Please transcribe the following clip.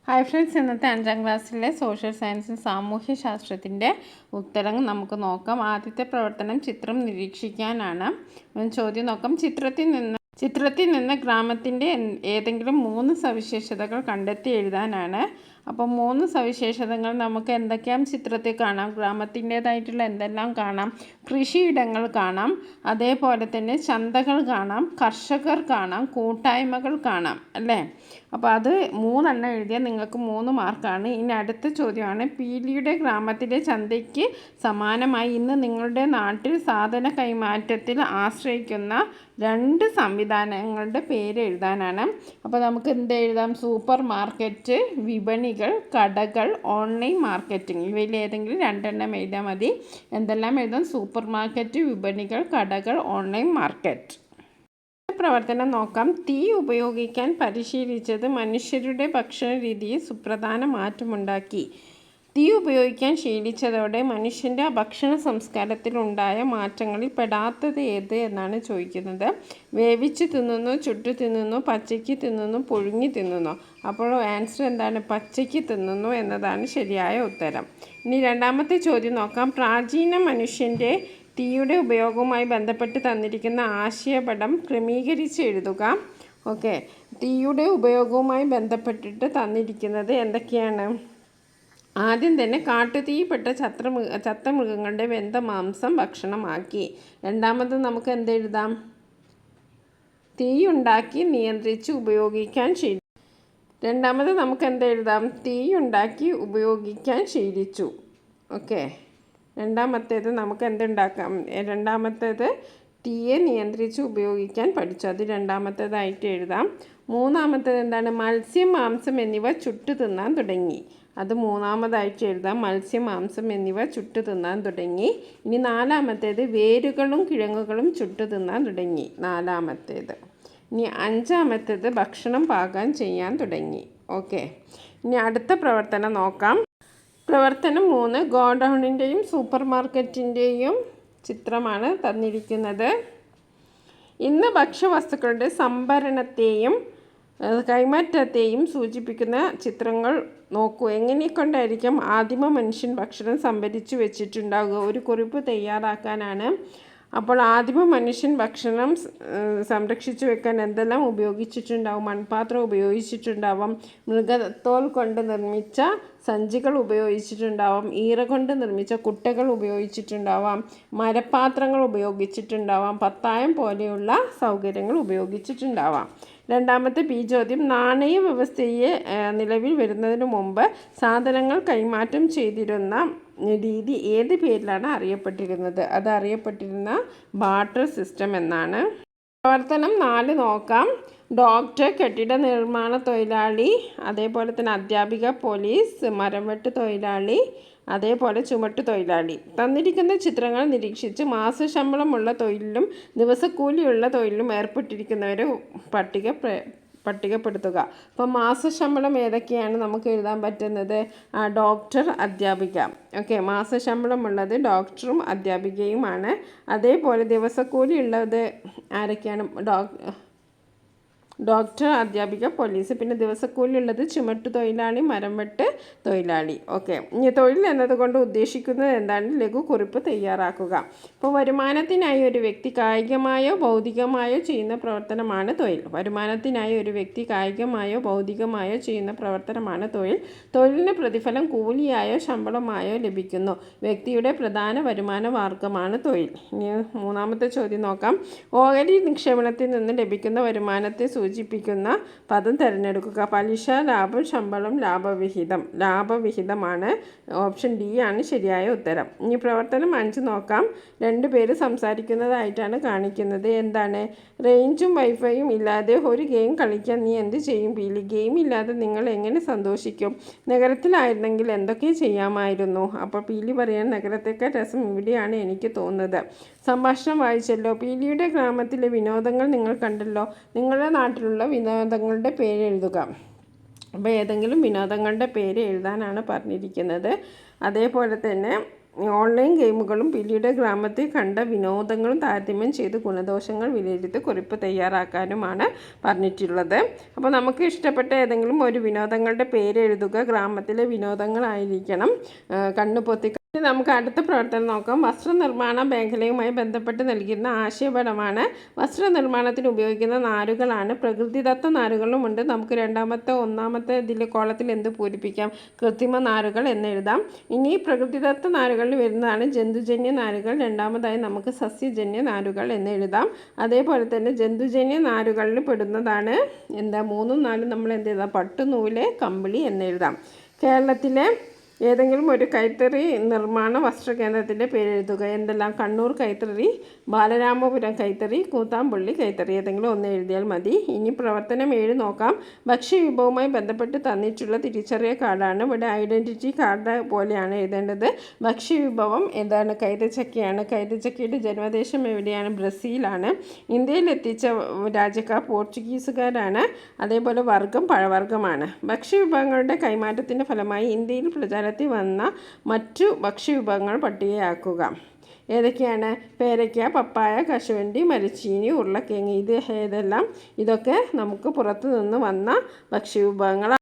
Hi friends, ഇന്നത്തെ 5ാം ക്ലാസ്സിലെ social science സാമൂഹ്യ ശാസ്ത്രത്തിൻ്റെ ഉത്തരം നമുക്ക് നോക്കാം. ആദ്യത്തെ പ്രവർത്തനം ചിത്രം നിരീക്ഷിക്കാനാണ്. ചോദ്യം നോക്കാം. ചിത്രത്തിൽ നിന്ന് ഗ്രാമത്തിൻ്റെ ഏതെങ്കിലും 3 സവിശേഷതകൾ കണ്ടെത്തി എഴുതാനാണ്. അപ്പോൾ 3 സവിശേഷതകൾ നമുക്ക് എന്തൊക്കെയാണ് ചിത്രത്തിൽ കാണാം? ഗ്രാമത്തിൻ്റേതായിട്ടുള്ള എന്തെല്ലാം കാണാം? കൃഷിയിടങ്ങൾ കാണാം, അതേപോലെ തന്നെ ചന്തകൾ കാണാം, കർഷകർ കാണാം, കൂട്ടായ്മകൾ കാണാം അല്ലേ? അപ്പോൾ അത് 3 എണ്ണം എഴുതിയാൽ നിങ്ങൾക്ക് 3 മാർക്കാണ്. ഇനി അടുത്ത ചോദ്യമാണ്, പീലിയുടെ ഗ്രാമത്തിലെ ചന്തയ്ക്ക് സമാനമായി ഇന്ന് നിങ്ങളുടെ നാട്ടിൽ സാധന കൈമാറ്റത്തിൽ ആശ്രയിക്കുന്ന 2 സംവിധാനങ്ങളുടെ പേര് എഴുതാനാണ്. അപ്പോൾ നമുക്ക് എന്ത് എഴുതാം? സൂപ്പർ മാർക്കറ്റ്, വിപണികൾ, കടകൾ, ഓൺലൈൻ മാർക്കറ്റിംഗ്. ഇവയിൽ ഏതെങ്കിലും 2 എണ്ണം എഴുതിയാൽ മതി. എന്തെല്ലാം എഴുതാം? സൂപ്പർ മാർക്കറ്റ്, വിപണികൾ, കടകൾ, ഓൺലൈൻ മാർക്കറ്റ്. പ്രവർത്തനം നോക്കാം. തീ ഉപയോഗിക്കാൻ പരിശീലിച്ചത് മനുഷ്യരുടെ ഭക്ഷണ രീതിയിൽ സുപ്രധാന മാറ്റമുണ്ടാക്കി. തീ ഉപയോഗിക്കാൻ ശീലിച്ചതോടെ മനുഷ്യൻ്റെ ഭക്ഷണ സംസ്കാരത്തിലുണ്ടായ മാറ്റങ്ങളിൽ പെടാത്തത് ഏത് എന്നാണ് ചോദിക്കുന്നത്. വേവിച്ച് തിന്നുന്നു, ചുട്ടു തിന്നുന്നു, പച്ചയ്ക്ക് തിന്നുന്നു, പുഴുങ്ങി തിന്നുന്നു. അപ്പോൾ ആൻസർ എന്താണ്? പച്ചയ്ക്ക് തിന്നുന്നു എന്നതാണ് ശരിയായ ഉത്തരം. ഇനി രണ്ടാമത്തെ ചോദ്യം നോക്കാം. പ്രാചീന മനുഷ്യൻ്റെ തീയുടെ ഉപയോഗവുമായി ബന്ധപ്പെട്ട് തന്നിരിക്കുന്ന ആശയപടം ക്രമീകരിച്ച് എഴുതുക. ഓക്കെ, തീയുടെ ഉപയോഗവുമായി ബന്ധപ്പെട്ടിട്ട് തന്നിരിക്കുന്നത് എന്തൊക്കെയാണ്? ആദ്യം തന്നെ കാട്ടുതീപ്പെട്ട ചത്ത മൃഗങ്ങളുടെ വെന്ത മാംസം ഭക്ഷണമാക്കി. രണ്ടാമത് നമുക്ക് എന്തെഴുതാം? തീയുണ്ടാക്കി നിയന്ത്രിച്ച് ഉപയോഗിക്കാൻ രണ്ടാമത് നമുക്ക് എന്തെഴുതാം? തീയുണ്ടാക്കി ഉപയോഗിക്കാൻ ശീലിച്ചു. ഓക്കെ, രണ്ടാമത്തേത് നമുക്ക് എന്തുണ്ടാക്കാം? രണ്ടാമത്തേത് തീയെ നിയന്ത്രിച്ച് ഉപയോഗിക്കാൻ പഠിച്ചു. അത് രണ്ടാമത്തേതായിട്ട് എഴുതാം. മൂന്നാമത്തേത് എന്താണ്? മത്സ്യം, മാംസം എന്നിവ ചുട്ടു തിന്നാൻ തുടങ്ങി. അത് മൂന്നാമതായിട്ട് എഴുതാം. മത്സ്യം, മാംസം എന്നിവ ചുട്ടു തിന്നാൻ തുടങ്ങി. ഇനി നാലാമത്തേത് വേരുകളും കിഴങ്ങുകളും ചുട്ടു തിന്നാൻ തുടങ്ങി. നാലാമത്തേത്. ഇനി അഞ്ചാമത്തേത് ഭക്ഷണം പാകം ചെയ്യാൻ തുടങ്ങി. ഓക്കെ, ഇനി അടുത്ത പ്രവർത്തനം നോക്കാം. പ്രവർത്തനം 3 ഗോഡൗണിൻ്റെയും സൂപ്പർ മാർക്കറ്റിൻ്റെയും ചിത്രമാണ് തന്നിരിക്കുന്നത്. ഇന്ന് ഭക്ഷ്യവസ്തുക്കളുടെ സംഭരണത്തെയും കൈമാറ്റത്തെയും സൂചിപ്പിക്കുന്ന ചിത്രങ്ങൾ നോക്കൂ. എങ്ങനെക്കൊണ്ടായിരിക്കും ആദിമ മനുഷ്യൻ ഭക്ഷണം സംഭരിച്ചു വെച്ചിട്ടുണ്ടാവുക? ഒരു കുറിപ്പ് തയ്യാറാക്കാനാണ്. അപ്പോൾ ആദിമ മനുഷ്യൻ ഭക്ഷണം സംരക്ഷിച്ചു വെക്കാൻ എന്തെല്ലാം ഉപയോഗിച്ചിട്ടുണ്ടാവും? മൺപാത്രം ഉപയോഗിച്ചിട്ടുണ്ടാവാം, മൃഗത്തോൽ കൊണ്ട് നിർമ്മിച്ച സഞ്ചികൾ ഉപയോഗിച്ചിട്ടുണ്ടാവാം, ഈറ കൊണ്ട് നിർമ്മിച്ച കുട്ടകൾ ഉപയോഗിച്ചിട്ടുണ്ടാവാം, മരപാത്രങ്ങൾ ഉപയോഗിച്ചിട്ടുണ്ടാവാം, പത്തായം പോലെയുള്ള സൗകര്യങ്ങൾ ഉപയോഗിച്ചിട്ടുണ്ടാവാം. രണ്ടാമത്തെ ബി ചോദ്യം, നാണയ വ്യവസ്ഥയെ നിലവിൽ വരുന്നതിന് മുമ്പ് സാധനങ്ങൾ കൈമാറ്റം ചെയ്തിരുന്ന രീതി ഏത് പേരിലാണ് അറിയപ്പെട്ടിരുന്നത്? അത് അറിയപ്പെട്ടിരുന്ന ബാർട്ടർ സിസ്റ്റം എന്നാണ്. പ്രവർത്തനം 4 നോക്കാം. ഡോക്ടർ, കെട്ടിട നിർമ്മാണ തൊഴിലാളി, അതേപോലെ തന്നെ അധ്യാപിക, പോലീസ്, മരംവെട്ട് തൊഴിലാളി, അതേപോലെ ചുമട്ട് തൊഴിലാളി. തന്നിരിക്കുന്ന ചിത്രങ്ങൾ നിരീക്ഷിച്ച് മാസശമ്പളമുള്ള തൊഴിലിലും ദിവസക്കൂലിയുള്ള തൊഴിലിലും ഏർപ്പെട്ടിരിക്കുന്നവരെ പട്ടികപ്പെടുത്തുക. അപ്പോൾ മാസശമ്പളം ഏതൊക്കെയാണ് നമുക്ക് എഴുതാൻ പറ്റുന്നത്? ഡോക്ടർ, അധ്യാപിക. ഓക്കെ, മാസശമ്പളമുള്ളത് ഡോക്ടറും അധ്യാപികയുമാണ്. അതേപോലെ ദിവസക്കൂലി ഉള്ളത് ആരൊക്കെയാണ്? ഡോക്ടർ, അധ്യാപിക, പോലീസ്. പിന്നെ ദിവസക്കൂലി ഉള്ളത് ചുമട്ട് തൊഴിലാളി, മരംവെട്ട് തൊഴിലാളി. ഓക്കെ, ഇനി തൊഴിൽ എന്നതുകൊണ്ട് ഉദ്ദേശിക്കുന്നത് എന്താണ്? ലഘു കുറിപ്പ് തയ്യാറാക്കുക. ഇപ്പോൾ വരുമാനത്തിനായി ഒരു വ്യക്തി കായികമായോ ഭൗതികമായോ ചെയ്യുന്ന പ്രവർത്തനമാണ് തൊഴിൽ. വരുമാനത്തിനായി ഒരു വ്യക്തി കായികമായോ ഭൗതികമായോ ചെയ്യുന്ന പ്രവർത്തനമാണ് തൊഴിൽ. തൊഴിലിന് പ്രതിഫലം കൂലിയായോ ശമ്പളമായോ ലഭിക്കുന്നു. വ്യക്തിയുടെ പ്രധാന വരുമാന മാർഗമാണ് തൊഴിൽ. ഇനി മൂന്നാമത്തെ ചോദ്യം നോക്കാം. ഓഹരി നിക്ഷേപണത്തിൽ നിന്ന് ലഭിക്കുന്ന വരുമാനത്തെ സൂചിപ്പിക്കുന്ന പദം തിരഞ്ഞെടുക്കുക. പലിശ, ലാഭം, ശമ്പളം, ലാഭവിഹിതം. ലാഭവിഹിതമാണ്. ഓപ്ഷൻ ഡി ആണ് ശരിയായ ഉത്തരം. ഇനി പ്രവർത്തനം 5 നോക്കാം. 2 പേര് സംസാരിക്കുന്നതായിട്ടാണ് കാണിക്കുന്നത്. എന്താണ്? റേഞ്ചും വൈഫൈയും ഇല്ലാതെ ഒരു ഗെയിം കളിക്കാൻ നീ എന്ത് ചെയ്യും പീലി? ഗെയിം ഇല്ലാതെ നിങ്ങൾ എങ്ങനെ സന്തോഷിക്കും? നഗരത്തിലായിരുന്നെങ്കിൽ എന്തൊക്കെ ചെയ്യാമായിരുന്നു? അപ്പോൾ പീലി പറയാൻ, നഗരത്തേക്കാൾ രസം ഇവിടെയാണ് എനിക്ക് തോന്നുന്നത്. സംഭാഷണം വായിച്ചല്ലോ. പീലിയുടെ ഗ്രാമത്തിലെ വിനോദങ്ങൾ നിങ്ങൾ കണ്ടല്ലോ. നിങ്ങളുടെ നാട്ടിലുള്ള വിനോദങ്ങളുടെ പേര് എഴുതുക. അപ്പോൾ ഏതെങ്കിലും വിനോദങ്ങളുടെ പേര് എഴുതാനാണ് പറഞ്ഞിരിക്കുന്നത്. അതേപോലെ തന്നെ ഓൺലൈൻ ഗെയിമുകളും പിന്നീട് ഗ്രാമത്തിൽ കണ്ട വിനോദങ്ങളും താരതമ്യം ചെയ്ത് ഗുണദോഷങ്ങൾ വിലയിരുത്തി കുറിപ്പ് തയ്യാറാക്കാനുമാണ് പറഞ്ഞിട്ടുള്ളത്. അപ്പോൾ നമുക്ക് ഇഷ്ടപ്പെട്ട ഏതെങ്കിലും ഒരു വിനോദങ്ങളുടെ പേര് എഴുതുക. ഗ്രാമത്തിലെ വിനോദങ്ങളായിരിക്കണം. കണ്ണുപൊത്തി. നമുക്ക് അടുത്ത പ്രവർത്തനം നോക്കാം. വസ്ത്രനിർമ്മാണ മേഖലയുമായി ബന്ധപ്പെട്ട് നൽകുന്ന ആശയപടമാണ്. വസ്ത്രനിർമ്മാണത്തിന് ഉപയോഗിക്കുന്ന നാരുകളാണ്. പ്രകൃതിദത്ത നാരുകളുമുണ്ട്. നമുക്ക് ഒന്നാമത്തെ കോളത്തിൽ എന്ത് പൂരിപ്പിക്കാം? കൃത്രിമ നാരുകൾ എന്നെഴുതാം. ഇനി പ്രകൃതിദത്ത നാരുകളിൽ വരുന്നതാണ് ജന്തുജന്യ നാരുകൾ. രണ്ടാമതായി നമുക്ക് സസ്യജന്യ നാരുകൾ എന്നെഴുതാം. അതേപോലെ തന്നെ ജന്തുജന്യ നാരുകളിൽ പെടുന്നതാണ് 3ഉം 4ഉം നമ്മൾ എന്ത് എഴുതാം? പട്ടുനൂല്, കമ്പിളി എന്നെഴുതാം. കേരളത്തിലെ ഏതെങ്കിലും ഒരു കൈത്തറി നിർമ്മാണ വസ്ത്രകേന്ദ്രത്തിൻ്റെ പേരെഴുതുക. എന്തെല്ലാം? കണ്ണൂർ കൈത്തറി, ബാലരാമപുരം കൈത്തറി, കൂത്താമ്പള്ളി കൈത്തറി. ഏതെങ്കിലും ഒന്ന് എഴുതിയാൽ മതി. ഇനി പ്രവർത്തനം 7 നോക്കാം. ഭക്ഷ്യവിഭവവുമായി ബന്ധപ്പെട്ട് തന്നിട്ടുള്ള തിരിച്ചറിയ കാർഡാണ്. ഇവിടെ ഐഡൻറ്റിറ്റി കാർഡ് പോലെയാണ് എഴുതേണ്ടത്. ഭക്ഷ്യവിഭവം എന്താണ്? കൈതച്ചക്കയാണ്. കൈതച്ചക്കയുടെ ജന്മദേശം എവിടെയാണ്? ബ്രസീലാണ്. ഇന്ത്യയിൽ എത്തിച്ച രാജ്യക്കാർ പോർച്ചുഗീസുകാരാണ്. അതേപോലെ വർഗ്ഗം പഴവർഗ്ഗമാണ്. ഭക്ഷ്യവിഭവങ്ങളുടെ കൈമാറ്റത്തിൻ്റെ ഫലമായി ഇന്ത്യയിൽ പ്രചാരത്തിൽ വന്ന മറ്റു ഭക്ഷ്യവിഭവങ്ങൾ പട്ടികയാക്കുക. ഏതൊക്കെയാണ്? പേരയ്ക്ക, പപ്പായ, കശുവണ്ടി, മരച്ചീനി, ഉരുളക്കിഴങ്ങ്. ഇതൊക്കെ നമുക്ക് പുറത്തു നിന്ന് വന്ന ഭക്ഷ്യവിഭവങ്ങളാണ്.